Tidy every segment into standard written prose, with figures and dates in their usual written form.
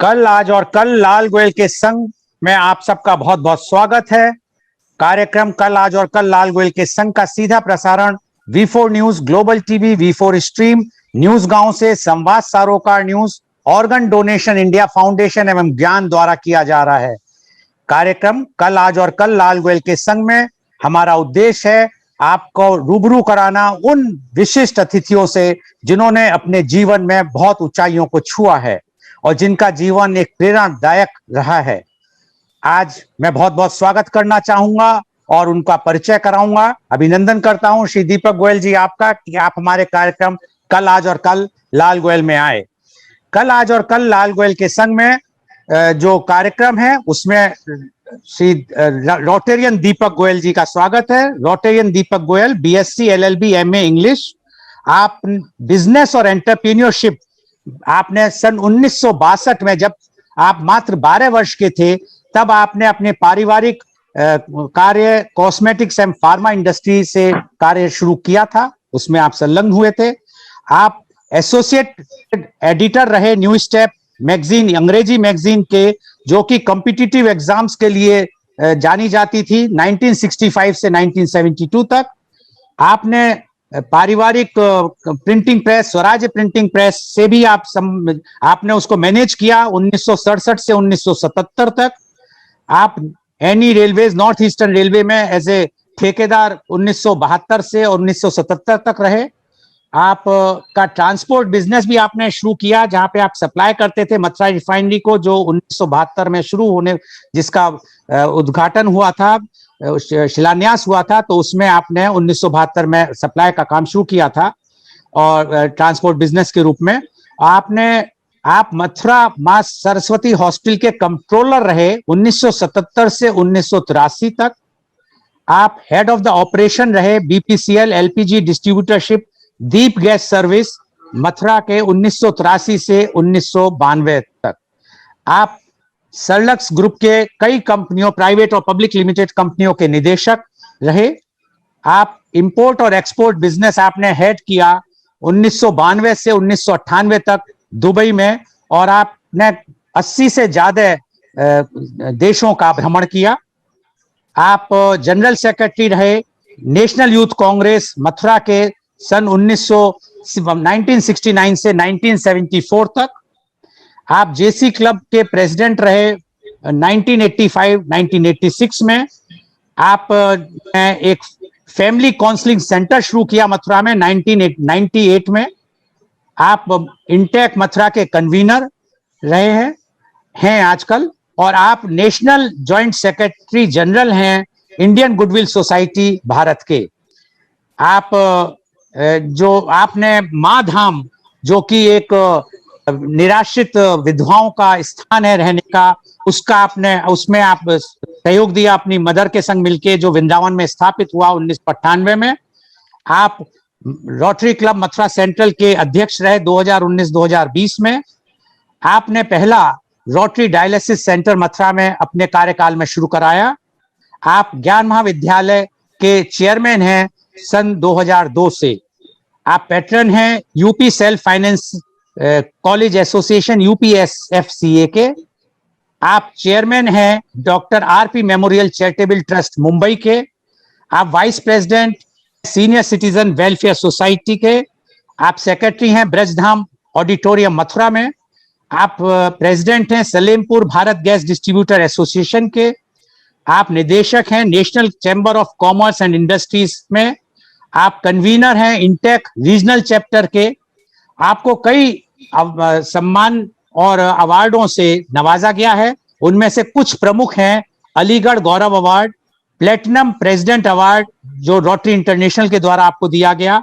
कल आज और कल लाल गोयल के संग में आप सबका बहुत बहुत स्वागत है। कार्यक्रम कल आज और कल लाल गोयल के संग का सीधा प्रसारण V4 news, global TV, V4 stream, news गांव से, संवाद सरोकार news, organ donation India foundation एवं ज्ञान द्वारा किया जा रहा है। कार्यक्रम कल आज और कल लाल गोयल के संग में हमारा उद्देश्य है आपको रूबरू कराना उन विशिष्ट अतिथियों से जिन्होंने अपने जीवन में बहुत ऊंचाइयों को छुआ है और जिनका जीवन एक प्रेरणादायक रहा है। आज मैं बहुत बहुत स्वागत करना चाहूंगा और उनका परिचय कराऊंगा। अभिनंदन करता हूं श्री दीपक गोयल जी आपका कि आप हमारे कार्यक्रम कल आज और कल लाल गोयल में आए। कल आज और कल लाल गोयल के संग में जो कार्यक्रम है उसमें श्री रोटेरियन दीपक गोयल जी का स्वागत है। Rotarian Deepak Goyal BSc LLB MA English. आप बिजनेस और एंटरप्रेन्योरशिप आपने सन 1962 में, जब आप मात्र 12 वर्ष के थे, तब आपने अपने पारिवारिक कार्य कॉस्मेटिक्स एंड फार्मा इंडस्ट्री से कार्य शुरू किया था, उसमें आप संलग्न हुए थे। आप एसोसिएट एडिटर रहे न्यू स्टेप मैगजीन, अंग्रेजी मैगजीन के, जो कि कॉम्पिटिटिव एग्जाम्स के लिए जानी जाती थी 1965 से 1972 तक। आपने पारिवारिक printing press, Swaraj printing press से भी आपने उसको मैनेज किया 1967 से 1977 तक। आप any railways, north eastern railway में एज ए ठेकेदार 1972 से 1977 तक रहे। आप का ट्रांसपोर्ट बिजनेस भी आपने शुरू किया, जहां पे आप सप्लाई करते थे मथुरा रिफाइनरी को, जो 1972 में शुरू होने, जिसका उद्घाटन हुआ था, शिलान्यास हुआ था, तो उसमें आपने 1972 में सप्लाई का काम शुरू किया था और ट्रांसपोर्ट बिजनेस के रूप में। आप मथुरा मां सरस्वती हॉस्पिटल के कंट्रोलर रहे 1977 से 1983 तक। आप हेड ऑफ द ऑपरेशन रहे BPCL LPG डिस्ट्रीब्यूटरशिप दीप गैस सर्विस मथुरा के 1983 से 1992 तक। आप सरलक्स ग्रुप के कई कंपनियों, प्राइवेट और पब्लिक लिमिटेड कंपनियों के निदेशक रहे। आप इंपोर्ट और एक्सपोर्ट बिजनेस आपने हेड किया 1992 से 1998 तक दुबई में, और आपने 80 से ज्यादा देशों का भ्रमण किया। आप जनरल सेक्रेटरी रहे नेशनल यूथ कांग्रेस मथुरा के सन 1969 से 1974 तक। आप JC क्लब के प्रेसिडेंट रहे 1985-1986 में। आप एक फैमिली काउंसलिंग सेंटर शुरू किया मथुरा में 1998 में। आप इंटेक मथुरा के कन्वीनर रहे हैं आजकल, और आप नेशनल जॉइंट सेक्रेटरी जनरल हैं इंडियन गुडविल सोसाइटी भारत के। आप जो आपने माँ धाम, जो कि एक निराश्रित विधवाओं का स्थान है रहने का, उसमें आप सहयोग दिया अपनी मदर के संग मिलके, जो वृंदावन में स्थापित हुआ 1998 में। आप रोटरी क्लब मथुरा सेंट्रल के अध्यक्ष रहे 2019-2020 में। आपने पहला रोटरी डायलिसिस सेंटर मथुरा में अपने कार्यकाल में शुरू कराया। आप ज्ञान महाविद्यालय के चेयरमैन हैं सन 2002 से। आप पैटर्न हैं UP self finance college association UPSFCA के। आप चेयरमैन हैं doctor RP memorial charitable trust Mumbai के। आप vice president senior citizen welfare society के। आप सेक्रेटरी हैं ब्रजधाम ऑडिटोरियम मथुरा में। आप प्रेसिडेंट हैं Salempur Bharat gas distributor association के। आप निदेशक हैं national chamber of commerce and industries में। आप कन्वीनर हैं इंटेक रीजनल चैप्टर के। आपको कई सम्मान और अवार्डों से नवाजा गया है, उनमें से कुछ प्रमुख हैं अलीगढ़ गौरव अवार्ड, प्लेटिनम प्रेसिडेंट अवार्ड जो रोटरी इंटरनेशनल के द्वारा आपको दिया गया।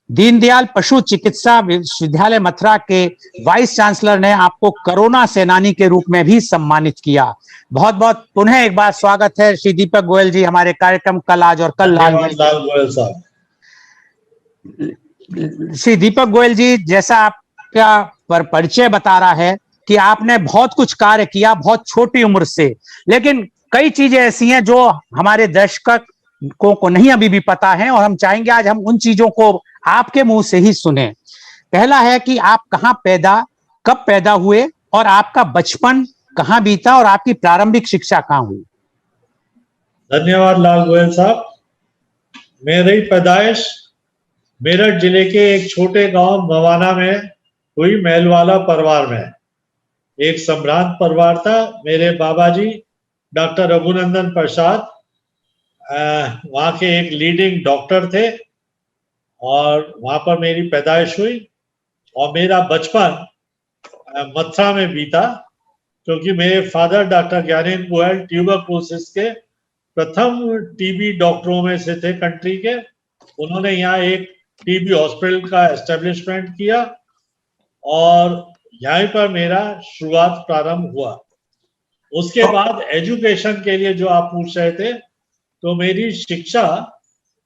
दीनदयाल पशु चिकित्सा विश्वविद्यालय मथुरा के वाइस चांसलर ने आपको कोरोना सेनानी के रूप में भी सम्मानित किया। बहुत बहुत पुनः एक बार स्वागत है श्री दीपक गोयल जी हमारे कार्यक्रम कल आज और कल लाल गोयल साहब। श्री दीपक गोयल जी, जैसा आपका परिचय बता रहा है कि आपने बहुत कुछ कार्य किया बहुत छोटी उम्र से, लेकिन कई चीजें ऐसी हैं जो हमारे दर्शकों को नहीं अभी भी पता है, और हम चाहेंगे आज हम उन चीजों को आपके मुंह से ही सुने। पहला है कि आप कहां कब पैदा हुए और आपका बचपन कहाँ बीता और आपकी प्रारंभिक शिक्षा कहाँ हुई? धन्यवाद लाल गोयल साहब। मेरी पैदाइश मेरठ जिले के एक छोटे गांव मवाना में हुई, महलवाला परिवार में। एक संभ्रांत परिवार था। मेरे बाबा जी डॉक्टर रघुनंदन प्रसाद वहाँ के एक लीडिंग डॉक्टर थे और वहाँ पर मेरी पैदाइश हुई। और मेरा बचपन मथुरा में बीता, क्योंकि मेरे father doctor Gyanendra Goyal tuberculosis के प्रथम टीबी डॉक्टरों में से थे कंट्री के। उन्होंने यहाँ एक टीबी हॉस्पिटल का एस्टेब्लिशमेंट किया और यहीं पर मेरा शुरुआत प्रारंभ हुआ। उसके बाद एजुकेशन के लिए जो आप पूछ रहे थे, तो मेरी शिक्षा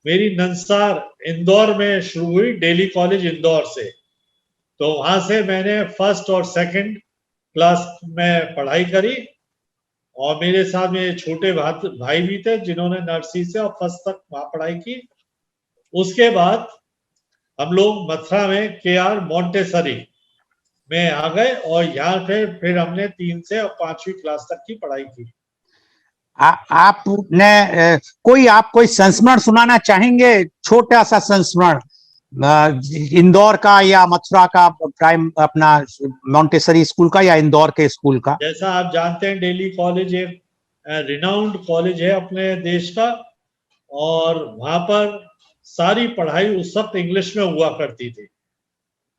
मेरी नंसार इंदौर में शुरू हुई, दिल्ली कॉलेज इंदौर से। तो वहां से मैंने फर्स्ट और सेकंड क्लास में पढ़ाई करी और मेरे साथ मेरे छोटे भाई भी थे जिन्होंने नर्सरी से और फर्स्ट तक वहां पढ़ाई की। उसके बाद हम लोग मथुरा में के.आर. मोंटेसरी में आ गए और यहाँ पे फिर हमने 3 से 5वीं क्लास तक की पढ़ाई की। आपने कोई संस्मरण सुनाना चाहेंगे? छोटा सा संस्मरण इंदौर का या मथुरा का, प्राइम अपना मोंटेसरी स्कूल का या इंदौर के स्कूल का? जैसा आप जानते हैं, दिल्ली कॉलेज एक रिनाउंड कॉलेज है अपने देश का और वहां पर सारी पढ़ाई उस वक्त इंग्लिश में हुआ करती थी।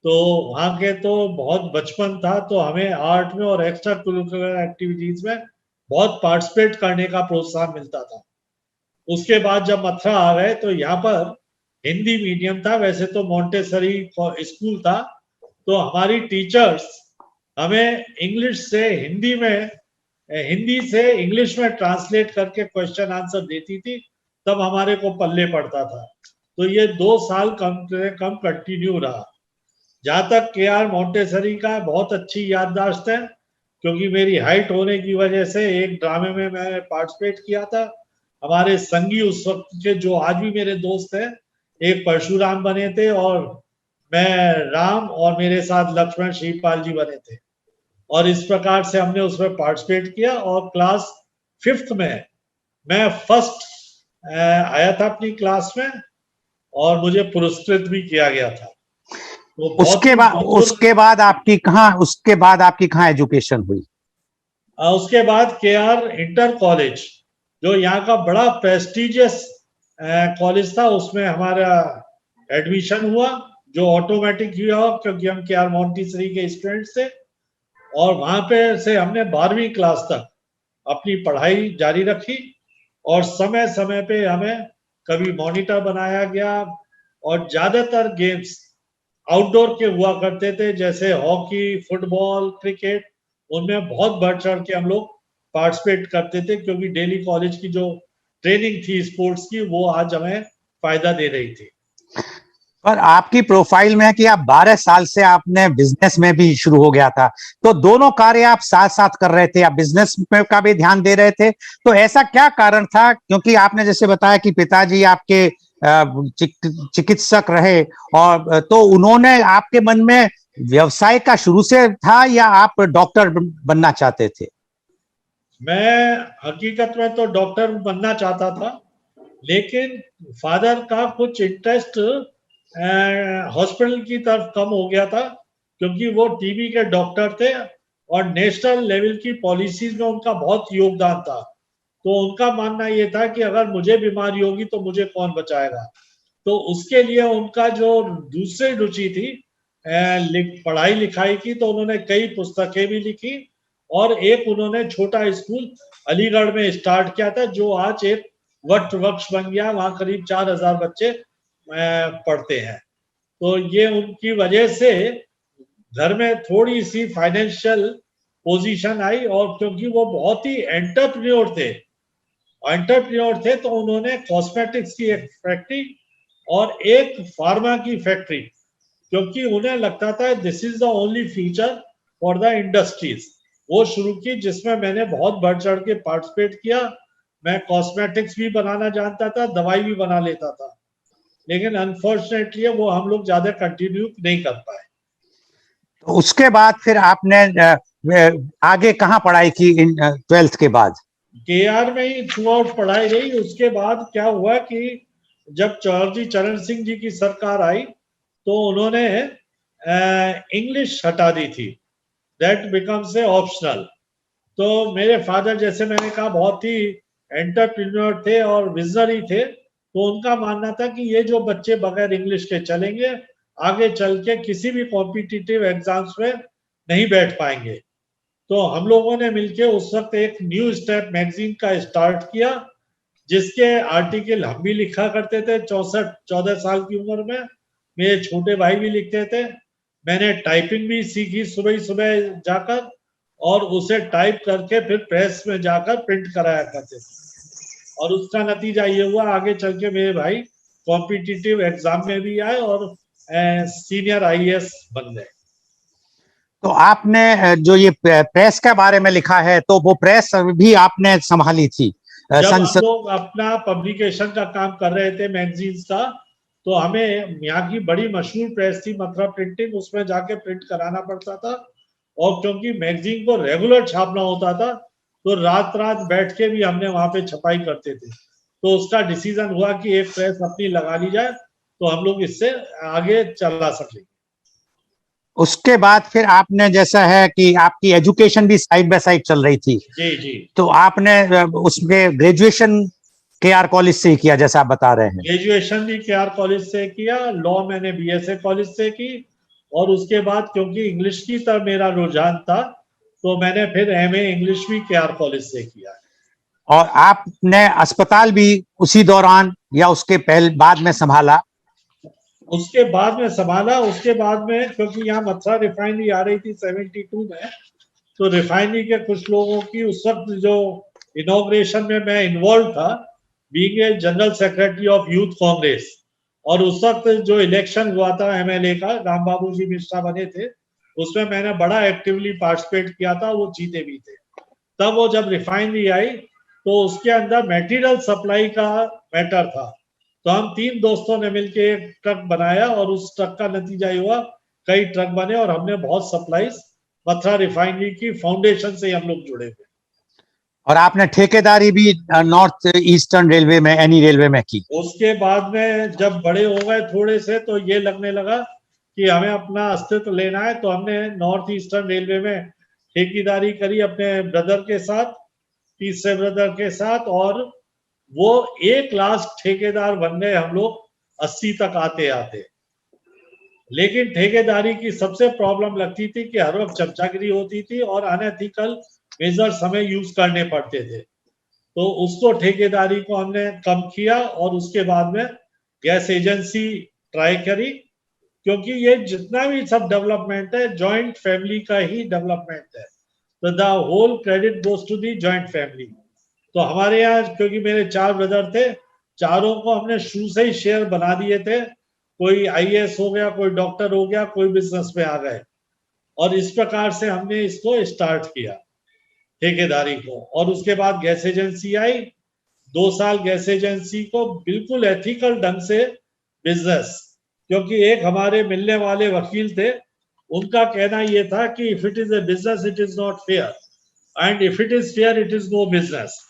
तो वहाँ के तो बहुत बचपन था, तो हमें आर्ट में और एक्स्ट्रा करिकुलर एक्टिविटीज में बहुत पार्टिसिपेट करने का प्रोत्साहन मिलता था। उसके बाद जब मथुरा आ गए तो यहाँ पर हिंदी मीडियम था, वैसे तो मोंटेसरी स्कूल था। तो हमारी टीचर्स हमें इंग्लिश से हिंदी से इंग्लिश में ट्रांसलेट करके क्वेश्चन आंसर देती थी, तब हमारे को पल्ले पड़ता था। तो ये 2 साल कम से कम कंटिन्यू रहा। जहां तक के.आर. मोंटेसरी का बहुत अच्छी याददाश्त है, क्योंकि मेरी हाइट होने की वजह से एक ड्रामे में मैंने पार्टिसिपेट किया था। हमारे संगी उस वक्त के जो आज भी मेरे दोस्त हैं, एक परशुराम बने थे और मैं राम और मेरे साथ लक्ष्मण शिवपाल जी बने थे। और इस प्रकार से हमने उसमें पार्टिसिपेट किया और क्लास 5th में मैं फर्स्ट आया था अपनी क्लास में और मुझे पुरस्कृत भी किया गया था। तो उसके बाद आपकी कहाँ एजुकेशन हुई? उसके बाद के.आर. इंटर कॉलेज, जो यहाँ का बड़ा प्रेस्टिजियस कॉलेज था, उसमें हमारा एडमिशन हुआ, जो ऑटोमेटिक हुआ क्योंकि हम के.आर. मोंटेसरी के स्टूडेंट्स थे। और वहां पे से हमने 12वीं क्लास तक अपनी पढ़ाई जारी रखी और समय समय पे हमें कभी मॉनिटर बनाया गया और ज्यादातर गेम्स आउटडोर के हुआ करते थे, जैसे हॉकी, फुटबॉल, क्रिकेट। उनमें बहुत बढ़ चढ़ के हम लोग पार्टिसिपेट करते थे, क्योंकि दिल्ली कॉलेज की जो ट्रेनिंग थी स्पोर्ट्स की, वो आज हमें फायदा दे रही थी। पर आपकी प्रोफाइल में है कि आप 12 साल से आपने बिजनेस में भी शुरू हो गया था, तो दोनों कार्य आप साथ साथ कर रहे थे, आप बिजनेस में का भी ध्यान दे रहे थे, तो ऐसा क्या कारण था? क्योंकि आपने जैसे बताया कि पिताजी आपके चिकित्सक रहे, और तो उन्होंने आपके मन में व्यवसाय का शुरू से था या आप डॉक्टर बनना चाहते थे? मैं हकीकत में तो डॉक्टर बनना चाहता था, लेकिन फादर का कुछ इंटरेस्ट हॉस्पिटल की तरफ कम हो गया था, क्योंकि वो टीबी के डॉक्टर थे और नेशनल लेवल की पॉलिसीज में उनका बहुत योगदान था। तो उनका मानना ये था कि अगर मुझे बीमारी होगी तो मुझे कौन बचाएगा। तो उसके लिए उनका जो दूसरी रुचि थी पढ़ाई लिखाई की, तो उन्होंने कई पुस्तकें भी लिखी और एक उन्होंने छोटा स्कूल अलीगढ़ में स्टार्ट किया था, जो आज एक वट वृक्ष बन गया। वहां करीब 4000 बच्चे पढ़ते हैं। तो ये उनकी वजह से घर में थोड़ी सी फाइनेंशियल पोजीशन आई, और क्योंकि वो बहुत ही एंटरप्रेन्योर थे तो उन्होंने कॉस्मेटिक्स की एक फैक्ट्री और एक फार्मा की फैक्ट्री, क्योंकि उन्हें लगता था this is the only future for the industries, वो शुरू की, जिसमें मैंने बहुत बढ़ चढ़ के पार्टिसिपेट किया। मैं कॉस्मेटिक्स भी बनाना जानता था, दवाई भी बना लेता था, लेकिन अनफॉर्चुनेटली वो हम लोग ज्यादा कंटिन्यू नहीं कर पाए। तो उसके बाद फिर आपने आगे कहाँ पढ़ाई की 12th के बाद? KR में ही थ्रू आउट पढ़ाई रही। उसके बाद क्या हुआ कि जब चौधरी चरण सिंह जी की सरकार आई तो उन्होंने इंग्लिश हटा दी थी, दैट बिकम्स ए ऑप्शनल। तो मेरे फादर, जैसे मैंने कहा, बहुत ही एंटरप्रेन्योर थे और विजनरी थे, तो उनका मानना था कि ये जो बच्चे बगैर इंग्लिश के चलेंगे, आगे चल के किसी भी कॉम्पिटिटिव एग्जाम्स में नहीं बैठ पाएंगे। तो हम लोगों ने मिलके उस वक्त एक न्यू स्टेप मैगजीन का स्टार्ट किया, जिसके आर्टिकल हम भी लिखा करते थे। 14 साल की उम्र में मेरे छोटे भाई भी लिखते थे। मैंने टाइपिंग भी सीखी सुबह ही सुबह जाकर, और उसे टाइप करके फिर प्रेस में जाकर प्रिंट कराया करते थे। और उसका नतीजा ये हुआ, आगे चल के मेरे भाई कॉम्पिटिटिव एग्जाम में भी आए और सीनियर IAS बन गए। तो आपने जो ये प्रेस के बारे में लिखा है, तो वो प्रेस भी आपने संभाली थी? जब हम लोग अपना पब्लिकेशन का काम कर रहे थे मैगजीन्स का, तो हमें यहाँ की बड़ी मशहूर प्रेस थी मथुरा प्रिंटिंग, उसमें जाके प्रिंट कराना पड़ता था। और क्योंकि मैगजीन को रेगुलर छापना होता था, तो रात रात बैठ के भी हमने वहां पे छपाई करते थे। तो उसका डिसीजन हुआ कि एक प्रेस अपनी लगा ली जाए, तो हम लोग इससे आगे चला सकें। उसके बाद फिर आपने, जैसा है कि आपकी एजुकेशन भी साइड बाय साइड चल रही थी, जी जी। तो आपने उसमें ग्रेजुएशन KR कॉलेज से ही किया, जैसा आप बता रहे हैं? ग्रेजुएशन भी KR कॉलेज से किया, लॉ मैंने BSA कॉलेज से की, और उसके बाद क्योंकि इंग्लिश की तरफ मेरा रुझान था, तो मैंने फिर MA इंग्लिश भी KR कॉलेज से किया। और आपने अस्पताल भी उसी दौरान या उसके पहले बाद में संभाला? उसके बाद में संभाला। उसके बाद में क्योंकि यहाँ मथुरा रिफाइनरी आ रही थी 72 में, तो रिफाइनरी के कुछ लोगों की उस वक्त जो इनॉग्रेशन में मैं इन्वॉल्व था, being a general secretary of youth Congress. और उस वक्त जो इलेक्शन हुआ था MLA का, राम बाबू जी मिश्रा बने थे, उसमें मैंने बड़ा एक्टिवली पार्टिसिपेट किया था, वो जीते भी थे। तब वो जब रिफाइनरी आई, तो उसके अंदर मटेरियल सप्लाई का मैटर था, तो हम 3 दोस्तों ने मिलकर एक ट्रक बनाया, और उस ट्रक का नतीजा ये हुआ, कई ट्रक बने और हमने बहुत सप्लाईज मथुरा रिफाइनरी की फाउंडेशन से हम लोग जुड़े थे। और आपने ठेकेदारी भी नॉर्थ ईस्टर्न रेलवे में, एनी रेलवे में की? उसके बाद में जब बड़े हो गए थोड़े से, तो ये लगने लगा कि हमें अपना अस्तित्व लेना है, तो हमने नॉर्थ ईस्टर्न रेलवे में ठेकेदारी करी अपने ब्रदर के साथ, तीसरे ब्रदर के साथ, और वो एक लास्ट ठेकेदार बन गए हम लोग 80 तक आते आते। लेकिन ठेकेदारी की सबसे प्रॉब्लम लगती थी कि हर वक्त चमचागिरी होती थी और अनएथिकल मेजर्स हमें यूज करने पड़ते थे। तो उसको, ठेकेदारी को हमने कम किया, और उसके बाद में गैस एजेंसी ट्राई करी, क्योंकि ये जितना भी सब डेवलपमेंट है जॉइंट फैमिली का ही डेवलपमेंट है, तो the whole credit goes to the joint family. तो हमारे यहाँ क्योंकि मेरे 4 ब्रदर थे, चारों को हमने शुरू से ही शेयर बना दिए थे। कोई IAS हो गया, कोई डॉक्टर हो गया, कोई बिजनेस में आ गए, और इस प्रकार से हमने इसको स्टार्ट किया ठेकेदारी को। और उसके बाद गैस एजेंसी आई, 2 साल गैस एजेंसी को बिल्कुल एथिकल ढंग से बिजनेस, क्योंकि एक हमारे मिलने वाले वकील थे, उनका कहना यह था कि if it is a business it is not fair, and if it is fair it is no business.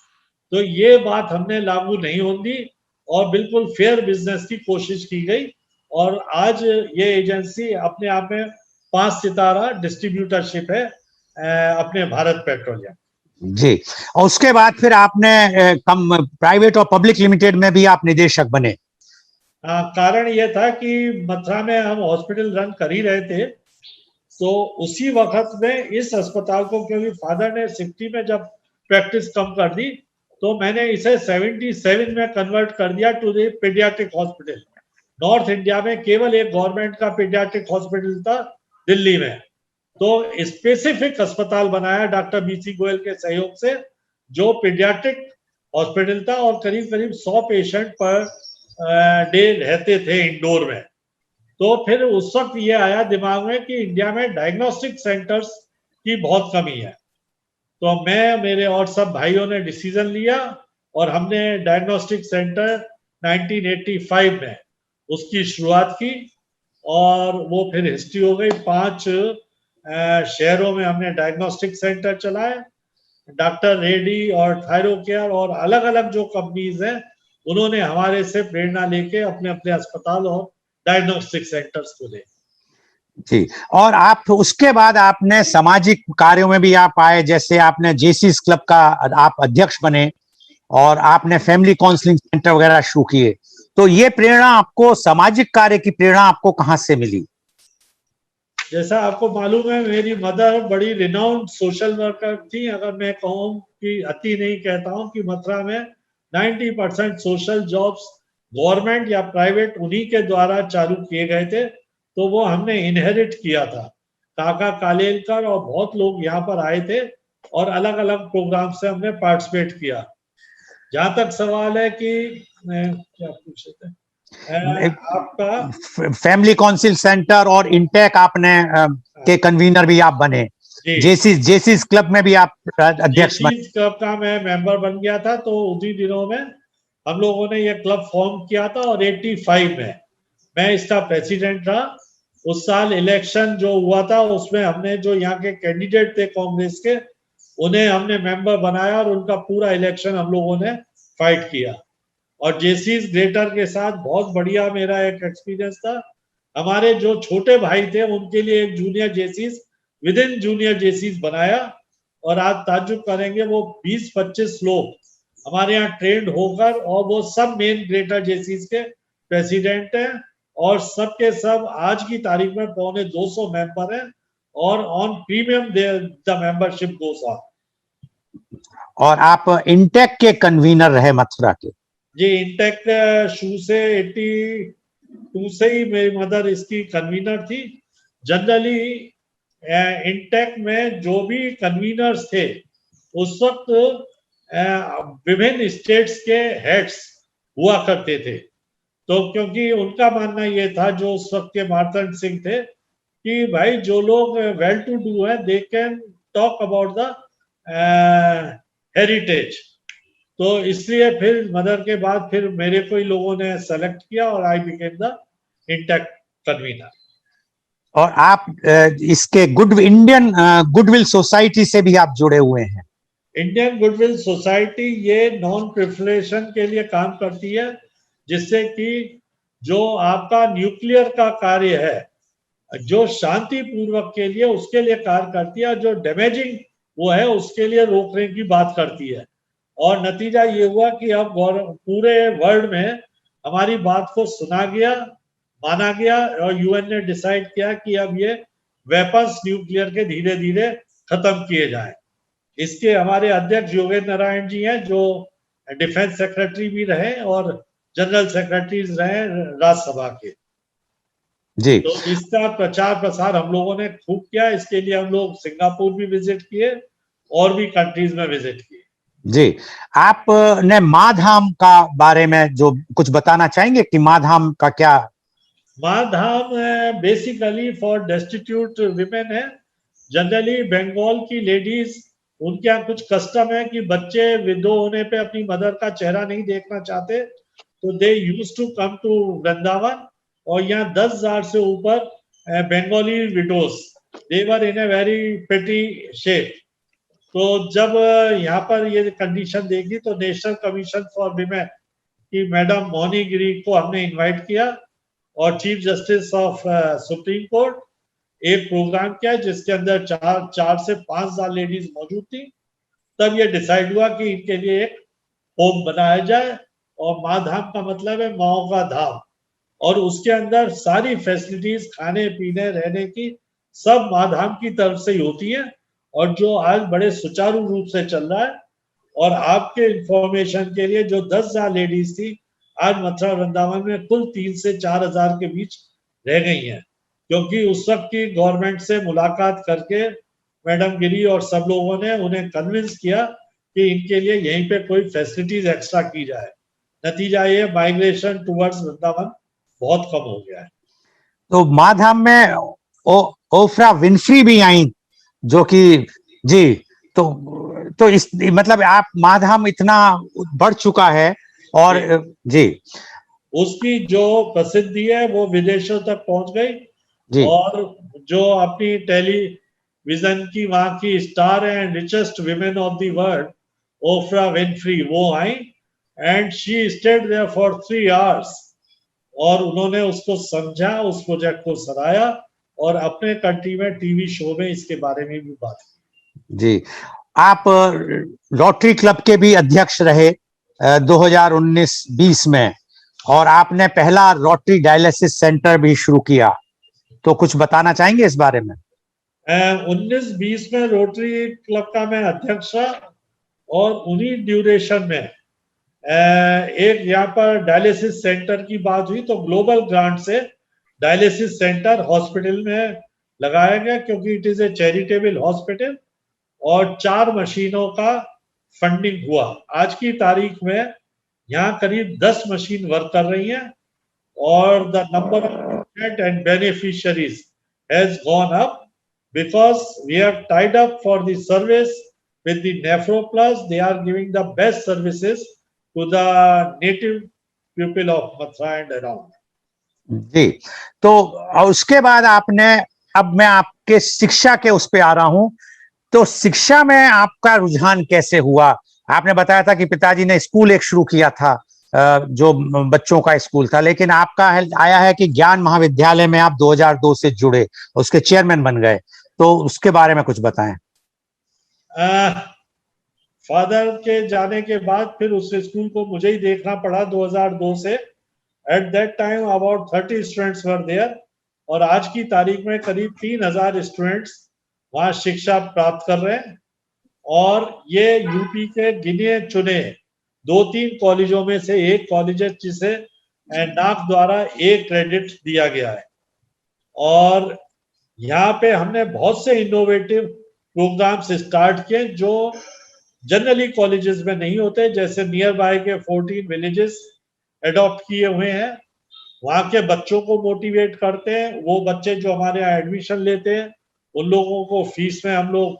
तो ये बात हमने लागू नहीं होने दी, और बिल्कुल फेयर बिजनेस की कोशिश की गई, और आज ये एजेंसी अपने आप में 5 सितारा डिस्ट्रीब्यूटरशिप है अपने भारत पेट्रोलियम। जी। और उसके बाद फिर आपने कम प्राइवेट और पब्लिक लिमिटेड में भी आप निदेशक बने? कारण यह था कि मथुरा में हम हॉस्पिटल रन कर ही रहे थे, तो उसी वक्त में इस अस्पताल को, क्योंकि फादर ने 60 में जब प्रैक्टिस कम कर दी, तो मैंने इसे 77 में कन्वर्ट कर दिया to the paediatric hospital. North India में केवल एक गवर्नमेंट का पीडियाट्रिक हॉस्पिटल था दिल्ली में, तो स्पेसिफिक अस्पताल बनाया डॉक्टर BC गोयल के सहयोग से, जो पीडियाट्रिक हॉस्पिटल था, और करीब करीब 100 पेशेंट पर डे रहते थे इंडोर में। तो फिर उस वक्त ये आया दिमाग में कि इंडिया में डायग्नोस्टिक सेंटर्स की बहुत कमी है, तो मैं, मेरे और सब भाइयों ने डिसीजन लिया, और हमने डायग्नोस्टिक सेंटर 1985 में उसकी शुरुआत की, और वो फिर हिस्ट्री हो गई। 5 शहरों में हमने डायग्नोस्टिक सेंटर चलाए, डॉक्टर रेड्डी और थायरोकेयर और अलग अलग जो कंपनीज हैं उन्होंने हमारे से प्रेरणा लेके अपने अपने अस्पताल और डायग्नोस्टिक सेंटर्स खोले। जी, और आप उसके बाद आपने सामाजिक कार्यों में भी आप आए, जैसे आपने जेसीस क्लब का आप अध्यक्ष बने और आपने फैमिली काउंसलिंग सेंटर वगैरह शुरू किए। तो ये प्रेरणा आपको, सामाजिक कार्य की प्रेरणा आपको कहाँ से मिली? जैसा आपको मालूम है, मेरी मदर बड़ी रिनाउंड सोशल वर्कर थी। अगर मैं कहूँ कि अति नहीं कहता हूँ कि मथुरा में 90% सोशल जॉब्स गवर्नमेंट या प्राइवेट उन्हीं के द्वारा चालू किए गए थे, तो वो हमने इनहेरिट किया था। काका कालेलकर और बहुत लोग यहाँ पर आए थे और अलग अलग प्रोग्राम से हमने पार्टिसिपेट किया। जहां तक सवाल है कि क्या पूछे थे आपका, फैमिली काउंसिल सेंटर और इंटेक आपने के कन्वीनर भी आप बने, जेसीस क्लब में भी आप अध्यक्ष बने। जेसीस क्लब का मैं मेंबर बन गया था, तो उसी दिनों में हम लोगों ने ये क्लब फॉर्म किया था और 85 में मैं इसका प्रेसिडेंट रहा। उस साल इलेक्शन जो हुआ था उसमें हमने जो यहाँ के कैंडिडेट थे कांग्रेस के, उन्हें हमने मेंबर बनाया और उनका पूरा इलेक्शन हम लोगों ने फाइट किया। और जेसीस ग्रेटर के साथ बहुत बढ़िया मेरा एक एक्सपीरियंस था। हमारे जो छोटे भाई थे उनके लिए एक जूनियर जेसीस विद इन जूनियर जेसीस बनाया, और आज ताज्जुब करेंगे वो 20-25 लोग हमारे यहाँ ट्रेंड होकर, और वो सब मेन ग्रेटर जेसीस के प्रेसिडेंट हैं, और सब के सब आज की तारीख में 250 मेंबर हैं, और on premium the membership goes on. और आप इंटेक के कन्वीनर रहे मथुरा के? जी, इंटेक शुरू से 82 से ही मेरी मदर इसकी कन्वीनर थी। जनरली इंटेक में जो भी कन्वीनर्स थे उस वक्त विभिन्न स्टेट्स के हेड्स हुआ करते थे, तो क्योंकि उनका मानना ये था, जो उस वक्त के मार्तंड सिंह थे, कि भाई जो लोग वेल टू डू है they can talk about the heritage. तो इसलिए फिर मदर के बाद फिर मेरे को ही लोगों ने सेलेक्ट किया और I became the intake convener. और आप इसके इंडियन गुडविल सोसाइटी से भी आप जुड़े हुए हैं। इंडियन गुडविल सोसाइटी ये नॉन प्रिफरेशन के लिए काम करती है, जिससे कि जो आपका न्यूक्लियर का कार्य है, जो शांति पूर्वक के लिए उसके लिए कार्य करती है, और जो डैमेजिंग वो है उसके लिए रोकने की बात करती है। और नतीजा ये हुआ कि अब पूरे वर्ल्ड में हमारी बात को सुना गया, माना गया, और यूएन ने डिसाइड किया कि अब ये वेपन्स न्यूक्लियर के धीरे धीरे खत्म किए जाएं। इसके हमारे अध्यक्ष योगेंद्र नारायण जी हैं, जो डिफेंस सेक्रेटरी भी रहे और जनरल सेक्रेटरीज रहे राज्यसभा के। जी, तो इसका प्रचार प्रसार हम लोगों ने खूब किया। इसके लिए हम लोग सिंगापुर भी विजिट किए और भी कंट्रीज में विजिट किए। जी, आपने माधाम का बारे में जो कुछ बताना चाहेंगे कि माधाम का क्या? माधाम बेसिकली फॉर डेस्टिट्यूट विमेन है। जनरली बंगाल की लेडीज, उनके यहाँ कुछ कस्टम है कि बच्चे विधो होने पे अपनी मदर का चेहरा नहीं देखना चाहते, तो they used to come to Vrindavan. और यहाँ 10,000 से ऊपर Bengali widows, they were in a very pretty shape. तो जब यहाँ पर ये कंडीशन देखी तो नेशनल कमीशन फॉर विमेन की मैडम मोनी गिरी को हमने इनवाइट किया, और chief justice of supreme court एक प्रोग्राम किया जिसके अंदर 4 से 5,000 लेडीज मौजूद थी। तब ये डिसाइड हुआ कि इनके लिए एक होम बनाया जाए, और माँ धाम का मतलब है माओ का धाम, और उसके अंदर सारी फैसिलिटीज खाने पीने रहने की सब माँ धाम की तरफ से ही होती है, और जो आज बड़े सुचारू रूप से चल रहा है। और आपके इंफॉर्मेशन के लिए, जो 10,000 लेडीज थी आज मथुरा वृंदावन में कुल 3 से 4,000 के बीच रह गई हैं, क्योंकि उस वक्त की गवर्नमेंट से मुलाकात करके मैडम गिरी और सब लोगों ने उन्हें कन्विंस किया कि इनके लिए यहीं पे कोई फैसिलिटीज एक्स्ट्रा की जाए। नतीजा ये माइग्रेशन टुवर्ड्स वृंदावन बहुत कम हो गया है। तो माधाम में ओफ्रा विनफ्री भी आई, जो कि जी, तो इस मतलब आप माधाम इतना बढ़ चुका है, और जी, उसकी जो प्रसिद्धि है वो विदेशों तक पहुंच गई। जी, और जो अपनी विजन की वहां की star and richest women of the world Oprah Winfrey वो आई and she stayed there for 3 hours और उन्होंने उसको समझा, उस प्रोजेक्ट को सराहा और अपने कंट्री में टीवी शो में इसके बारे में भी बात की। जी, आप रोटरी क्लब के भी अध्यक्ष रहे 2019-20 में और आपने पहला रोटरी डायलिसिस सेंटर भी शुरू किया, तो कुछ बताना चाहेंगे इस बारे में? 19-20 में रोटरी क्लब का मैं अध्यक्ष रहा और उन्हीं ड्यूरेशन में एक यहाँ पर डायलिसिस सेंटर की बात हुई तो ग्लोबल ग्रांट से डायलिसिस सेंटर हॉस्पिटल में लगाया गया क्योंकि it is A charitable hospital और 4 मशीनों का फंडिंग हुआ। आज की तारीख में यहाँ करीब 10 मशीन वर्क कर रही हैं और the number of and beneficiaries has gone up because we have tied up for the service with the NephroPlus. They are giving the best services to the native people of Mathura and around. जी, तो उसके बाद आपने, अब मैं आपके शिक्षा के उस पे आ रहा हूं, तो शिक्षा में आपका रुझान कैसे हुआ? आपने बताया था कि पिताजी ने स्कूल एक शुरू किया था, जो बच्चों का स्कूल था, लेकिन आपका आया है कि ज्ञान महाविद्यालय में आप 2002 से जुड़े, उसके चेयरमैन बन गए, तो उसके बारे में कुछ बताएं। फादर के जाने के बाद फिर उस स्कूल को मुझे ही देखना पड़ा 2002 से। At that time about 30 students were there और आज की तारीख में करीब 3000 स्टूडेंट्स वहां शिक्षा प्राप्त कर रहे हैं और ये यूपी के गिने चुने 2-3 कॉलेजों में से एक कॉलेज है जिसे नाक द्वारा एक क्रेडिट दिया गया है और यहाँ पे हमने बहुत से इनोवेटिव प्रोग्राम्स स्टार्ट किए जो जनरली कॉलेजेस में नहीं होते, जैसे नियर बाय के 14 विलेजेस एडॉप्ट किए हुए हैं, वहाँ के बच्चों को मोटिवेट करते हैं। वो बच्चे जो हमारे यहाँ एडमिशन लेते हैं उन लोगों को फीस में हम लोग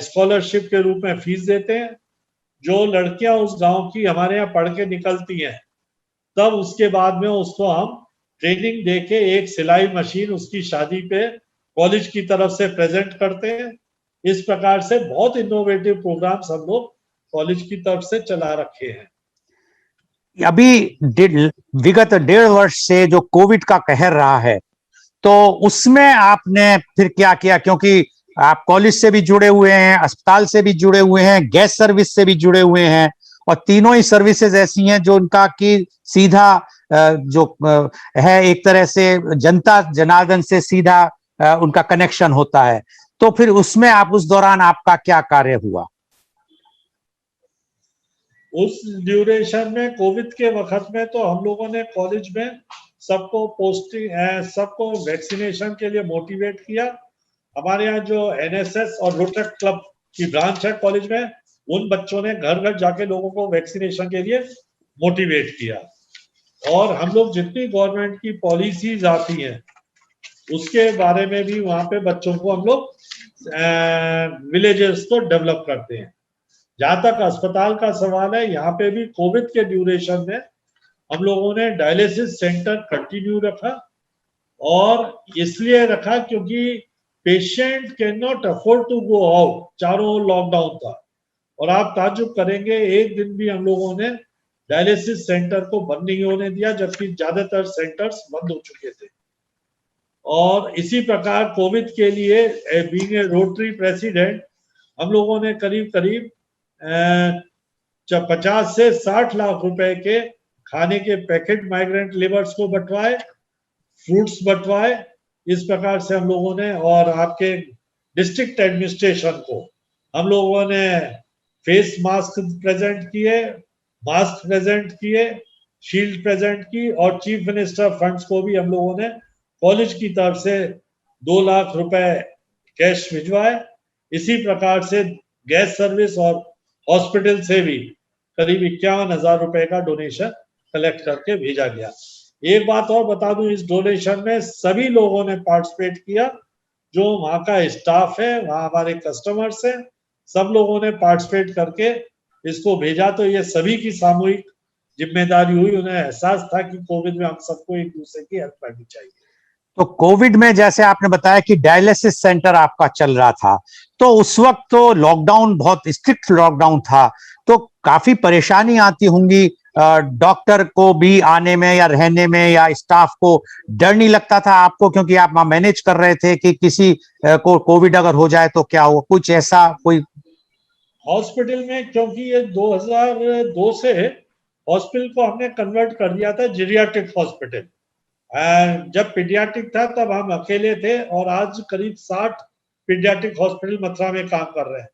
स्कॉलरशिप के रूप में फीस देते हैं। जो लड़कियां उस गांव की हमारे यहाँ पढ़ के निकलती हैं तब उसके बाद में उसको हम ट्रेनिंग देके एक सिलाई मशीन उसकी शादी पे कॉलेज की तरफ से प्रेजेंट करते हैं। इस प्रकार से बहुत इनोवेटिव प्रोग्राम्स हम लोग कॉलेज की तरफ से चला रखे हैं। अभी विगत 1.5 वर्ष से जो कोविड का कहर रहा है, तो उसमें आपने फिर क्या किया? क्योंकि आप कॉलेज से भी जुड़े हुए हैं, अस्पताल से भी जुड़े हुए हैं, गैस सर्विस से भी जुड़े हुए हैं और तीनों ही सर्विसेज ऐसी हैं जो उनका की सीधा जो है एक तरह से जनता जनार्दन से सीधा उनका कनेक्शन होता है, तो फिर उसमें आप उस दौरान आपका क्या कार्य हुआ? उस ड्यूरेशन में कोविड के वक्त में तो हम लोगों ने कॉलेज में सबको सबको वैक्सीनेशन के लिए मोटिवेट किया। हमारे यहाँ जो एनएसएस और रोटरी क्लब की ब्रांच है कॉलेज में, उन बच्चों ने घर घर जाके लोगों को वैक्सीनेशन के लिए मोटिवेट किया और हम लोग जितनी गवर्नमेंट की पॉलिसीज आती हैं उसके बारे में भी वहां पे बच्चों को हम लोग विलेजेस को डेवलप करते हैं। जहां तक अस्पताल का सवाल है, यहाँ पे भी कोविड के ड्यूरेशन में हम लोगों ने डायलिसिस सेंटर कंटिन्यू रखा और इसलिए रखा क्योंकि patient can not afford to go out, चारों ओर लॉकडाउन था और आप ताज्जुब करेंगे एक दिन भी हम लोगों ने डायलिसिस सेंटर को बंद नहीं होने दिया, जबकि ज्यादातर सेंटर्स बंद हो चुके थे। और इसी प्रकार कोविड के लिए बीइंग ए रोटरी प्रेसिडेंट हम लोगों ने करीब 50 से 60 लाख रुपए के खाने के पैकेट माइग्रेंट लेबर्स को बंटवाए, फ्रूट्स बंटवाए। इस प्रकार से हम लोगों ने, और आपके डिस्ट्रिक्ट एडमिनिस्ट्रेशन को हम लोगों ने फेस मास्क प्रेजेंट किए, मास्क प्रेजेंट किए, शील्ड प्रेजेंट की और चीफ मिनिस्टर फंड्स को भी हम लोगों ने कॉलेज की तरफ से 2 लाख रुपए कैश भिजवाए। इसी प्रकार से गैस सर्विस और हॉस्पिटल से भी करीब 51,000 रुपए का डोनेशन कलेक्ट करके भेजा गया। एक बात और बता दूं, इस डोनेशन में सभी लोगों ने पार्टिसिपेट किया, जो वहां का स्टाफ है, वहां हमारे कस्टमर्स हैं, सब लोगों ने पार्टिसिपेट करके इसको भेजा। तो ये सभी की सामूहिक जिम्मेदारी हुई, उन्हें एहसास था कि कोविड में हम सबको एक दूसरे की हेल्प करनी चाहिए। तो कोविड में जैसे आपने बताया कि डायलिसिस सेंटर आपका चल रहा था, तो उस वक्त तो लॉकडाउन, बहुत स्ट्रिक्ट लॉकडाउन था, तो काफी परेशानी आती होंगी डॉक्टर को भी आने में या रहने में, या स्टाफ को डर नहीं लगता था आपको, क्योंकि आप मैनेज कर रहे थे कि किसी को कोविड अगर हो जाए तो क्या हो, कुछ ऐसा कोई? हॉस्पिटल में, क्योंकि ये 2002 से हॉस्पिटल को हमने कन्वर्ट कर दिया था जीरियाट्रिक हॉस्पिटल। जब पीडियाट्रिक था तब हम अकेले थे, और आज करीब 60 पीडियाट्रिक हॉस्पिटल मथुरा में काम कर रहे हैं।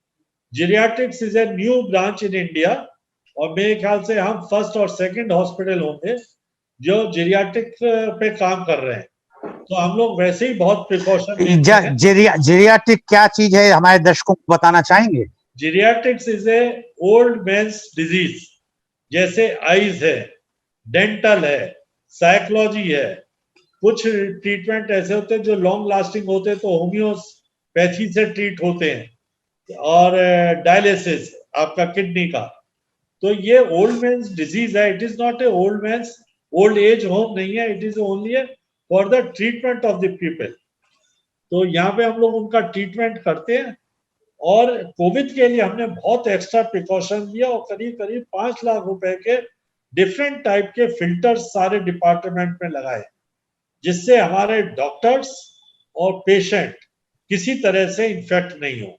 Geriatrics is a new branch in India, और मेरे ख्याल से हम फर्स्ट और सेकंड हॉस्पिटल होंगे जो जीरियाट्रिक पे काम कर रहे हैं। तो हम लोग वैसे ही बहुत प्रिकॉशन जीरियाट्रिक क्या चीज है, हमारे दर्शकों को बताना चाहेंगे? Geriatrics is a old man's disease, जैसे आईज है, डेंटल है, साइकोलॉजी है। कुछ ट्रीटमेंट ऐसे होते हैं जो लॉन्ग लास्टिंग होते हैं, तो होम्योपैथी से ट्रीट होते हैं, और डायलिसिस आपका किडनी का। तो ये ओल्ड मैन्स डिजीज है, it is not a old man's old age home नहीं है, it is only for the treatment of the people. तो यहाँ पे हम लोग उनका ट्रीटमेंट करते हैं, और कोविड के लिए हमने बहुत एक्स्ट्रा प्रिकॉशन लिया, और करीब करीब 5 लाख रुपए के डिफरेंट टाइप के फिल्टर्स सारे डिपार्टमेंट में लगाए, जिससे हमारे डॉक्टर्स और पेशेंट किसी तरह से इन्फेक्ट नहीं हो।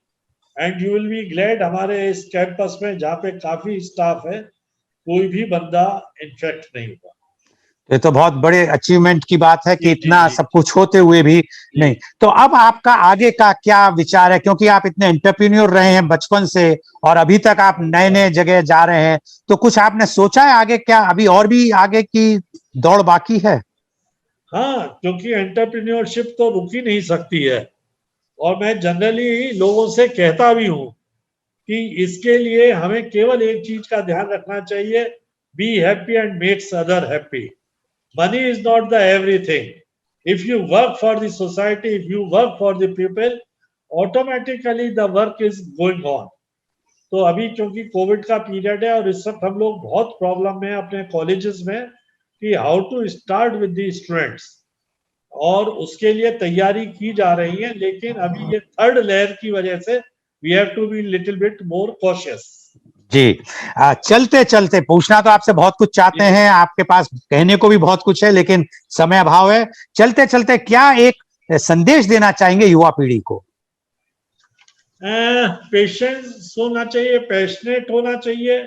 And you will be glad, हमारे इस कैंपस में जहाँ पे काफी स्टाफ है, कोई भी बंदा इन्फेक्ट नहीं हुआ। ये तो बहुत बड़े अचीवमेंट की बात है कि इतना जी। सब कुछ होते हुए भी नहीं। तो अब आपका आगे का क्या विचार है, क्योंकि आप इतने एंटरप्रेन्योर रहे हैं बचपन से और अभी तक आप नए नए जगह जा रहे हैं, तो कुछ आपने सोचा है आगे, क्या अभी और भी आगे की दौड़ बाकी है? हाँ, क्योंकि एंटरप्रेन्योरशिप तो रुक ही नहीं सकती है, और मैं जनरली लोगों से कहता भी हूँ कि इसके लिए हमें केवल एक चीज का ध्यान रखना चाहिए, be happy and makes other happy. Money is not the everything. If you work for the society, if you work for the people, automatically the work is going on. तो अभी क्योंकि कोविड का पीरियड है, और इस वक्त हम लोग बहुत प्रॉब्लम में अपने कॉलेजेस में कि how to start with the students, और उसके लिए तैयारी की जा रही है, लेकिन अभी ये थर्ड लहर की वजह से we have to be little bit more cautious. जी, चलते चलते पूछना तो आपसे बहुत कुछ चाहते हैं, आपके पास कहने को भी बहुत कुछ है, लेकिन समय अभाव है। चलते चलते क्या एक संदेश देना चाहेंगे युवा पीढ़ी को? पेशेंस होना चाहिए, पैशनेट होना चाहिए,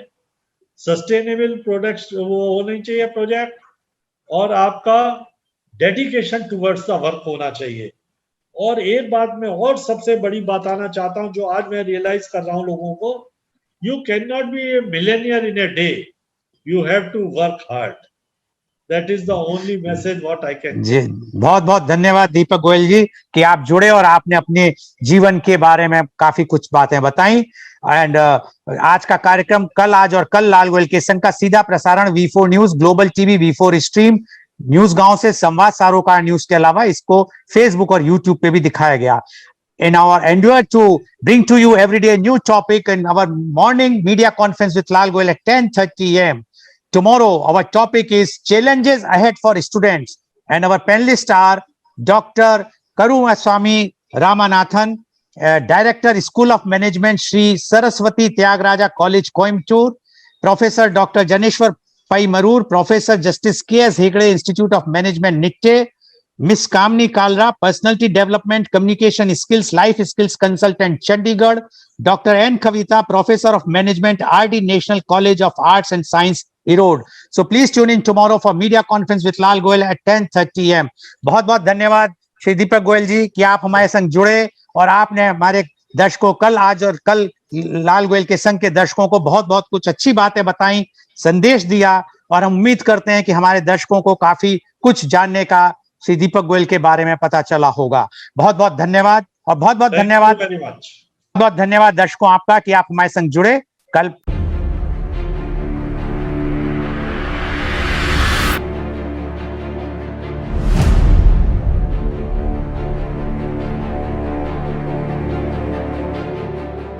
सस्टेनेबल प्रोडक्ट्स वो होने चाहिए प्रोजेक्ट, और आपका डेडिकेशन टुवर्ड्स द वर्क होना चाहिए। और एक बात मैं और सबसे बड़ी बताना चाहता हूं, जो आज मैं रियलाइज कर रहा हूं लोगों को, you cannot be a millionaire in a day, you have to work hard. That is the only message what I can जी, बहुत बहुत धन्यवाद दीपक गोयल जी कि आप जुड़े और आपने अपने जीवन के बारे में काफी कुछ बातें बताई। एंड आज का कार्यक्रम कल, आज और कल लाल गोयल के संग का सीधा प्रसारण V4 news, global TV, V4 stream, news गांव से संवाद सारोकार न्यूज के अलावा इसको फेसबुक और यूट्यूब पे भी दिखाया गया। In our endeavor to bring to you every day a new topic in our morning media conference with Lal Goyal at 10:30 a.m. Tomorrow, our topic is challenges ahead for students, and our panelists are Dr. Karunaswamy Ramanathan, Director, School of Management, Sri Saraswati Tyagaraja College, Coimbatore; Professor Dr. Janeshwar Pai Marur, Professor Justice K.S. Hegde, Institute of Management, NICTE; Miss Kamini Kalra, Personality Development, Communication Skills, Life Skills Consultant, Chandigarh; Dr. N. Kavita, Professor of Management, RD National College of Arts and Science, Erode. So please tune in tomorrow for media conference with Lal Goyal at 10:30 a.m. बहुत बहुत धन्यवाद श्री दीपक गोयल जी कि आप हमारे संग जुड़े और आपने हमारे दर्शकों, कल, आज और कल लाल गोयल के संग के दर्शकों को बहुत बहुत कुछ अच्छी बातें बताई, संदेश दिया, और हम उम्मीद करते हैं कि हमारे दर्शकों को काफी कुछ जानने का श्री दीपक गोयल के बारे में पता चला होगा। बहुत बहुत धन्यवाद, और बहुत बहुत धन्यवाद, बहुत धन्यवाद दर्शकों आपका कि आप हमारे संग जुड़े। कल